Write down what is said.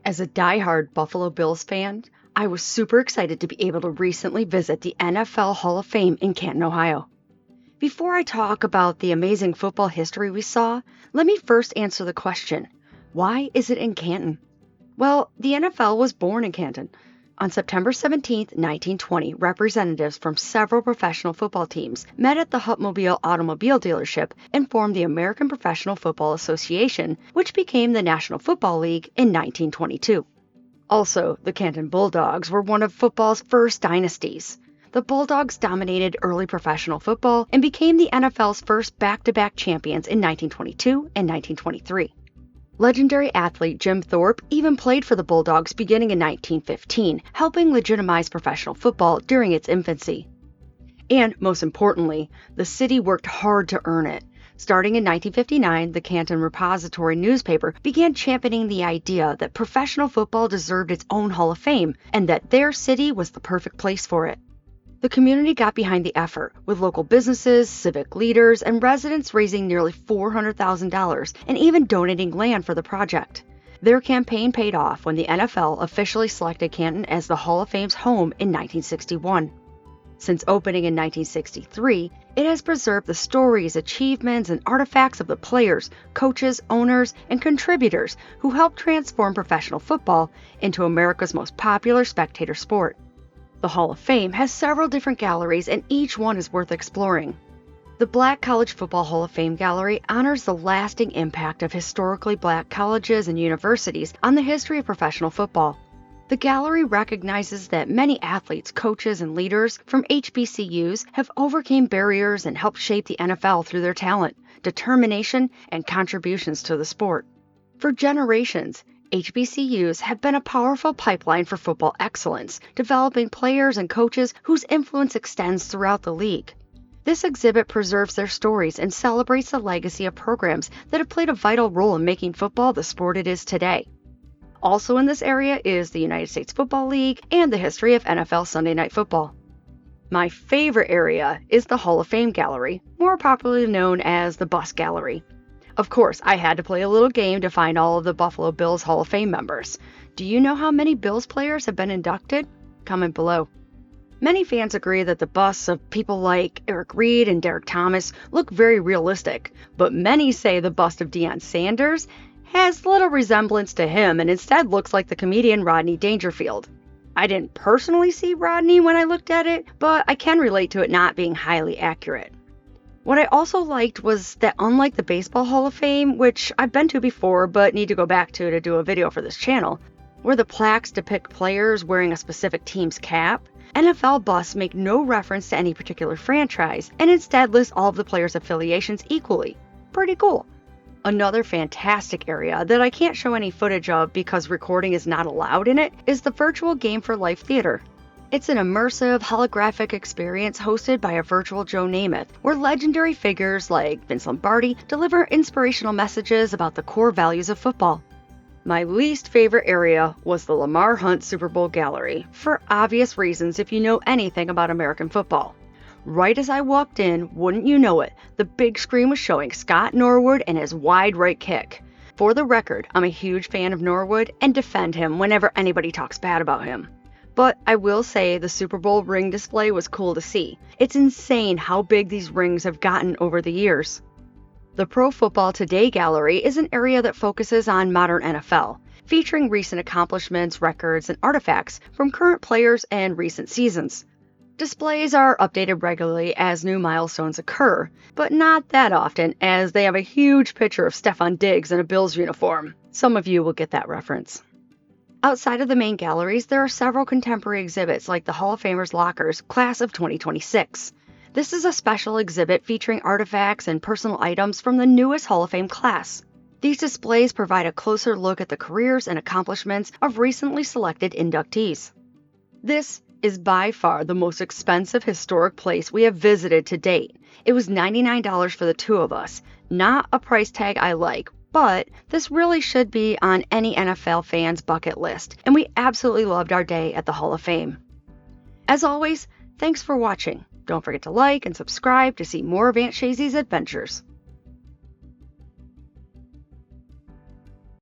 As a diehard Buffalo Bills fan, I was super excited to be able to recently visit the NFL Hall of Fame in Canton, Ohio. Before I talk about the amazing football history we saw, let me first answer the question, why is it in Canton? Well, the NFL was born in Canton. On September 17, 1920, representatives from several professional football teams met at the Hupmobile automobile dealership and formed the American Professional Football Association, which became the National Football League in 1922. Also, the Canton Bulldogs were one of football's first dynasties. The Bulldogs dominated early professional football and became the NFL's first back-to-back champions in 1922 and 1923. Legendary athlete Jim Thorpe even played for the Bulldogs beginning in 1915, helping legitimize professional football during its infancy. And most importantly, the city worked hard to earn it. Starting in 1959, the Canton Repository newspaper began championing the idea that professional football deserved its own Hall of Fame and that their city was the perfect place for it. The community got behind the effort, with local businesses, civic leaders, and residents raising nearly $400,000 and even donating land for the project. Their campaign paid off when the NFL officially selected Canton as the Hall of Fame's home in 1961. Since opening in 1963, it has preserved the stories, achievements, and artifacts of the players, coaches, owners, and contributors who helped transform professional football into America's most popular spectator sport. The Hall of Fame has several different galleries, and each one is worth exploring. The Black College Football Hall of Fame Gallery honors the lasting impact of historically black colleges and universities on the history of professional football. The gallery recognizes that many athletes, coaches, and leaders from HBCUs have overcome barriers and helped shape the NFL through their talent, determination, and contributions to the sport. For generations, HBCUs have been a powerful pipeline for football excellence, developing players and coaches whose influence extends throughout the league. This exhibit preserves their stories and celebrates the legacy of programs that have played a vital role in making football the sport it is today. Also in this area is the United States Football League and the history of NFL Sunday Night Football. My favorite area is the Hall of Fame Gallery, more popularly known as the Bus Gallery. Of course, I had to play a little game to find all of the Buffalo Bills Hall of Fame members. Do you know how many Bills players have been inducted? Comment below. Many fans agree that the busts of people like Eric Reed and Derek Thomas look very realistic, but many say the bust of Deion Sanders has little resemblance to him and instead looks like the comedian Rodney Dangerfield. I didn't personally see Rodney when I looked at it, but I can relate to it not being highly accurate. What I also liked was that unlike the Baseball Hall of Fame, which I've been to before but need to go back to do a video for this channel, where the plaques depict players wearing a specific team's cap, NFL busts make no reference to any particular franchise and instead list all of the players' affiliations equally. Pretty cool. Another fantastic area that I can't show any footage of because recording is not allowed in it is the Virtual Game for Life Theater. It's an immersive, holographic experience hosted by a virtual Joe Namath, where legendary figures like Vince Lombardi deliver inspirational messages about the core values of football. My least favorite area was the Lamar Hunt Superbowl Gallery, for obvious reasons if you know anything about American football. Right as I walked in, wouldn't you know it, the big screen was showing Scott Norwood and his wide right kick. For the record, I'm a huge fan of Norwood and defend him whenever anybody talks bad about him. But I will say the Super Bowl ring display was cool to see. It's insane how big these rings have gotten over the years. The Pro Football Today Gallery is an area that focuses on modern NFL, featuring recent accomplishments, records, and artifacts from current players and recent seasons. Displays are updated regularly as new milestones occur, but not that often as they have a huge picture of Stefon Diggs in a Bills uniform. Some of you will get that reference. Outside of the main galleries, there are several contemporary exhibits like the Hall of Famers Lockers, Class of 2026. This is a special exhibit featuring artifacts and personal items from the newest Hall of Fame class. These displays provide a closer look at the careers and accomplishments of recently selected inductees. This is by far the most expensive historic place we have visited to date. It was $99 for the two of us, not a price tag I like, but this really should be on any NFL fan's bucket list, and we absolutely loved our day at the Hall of Fame. As always, thanks for watching. Don't forget to like and subscribe to see more of Aunt Shazzy's adventures.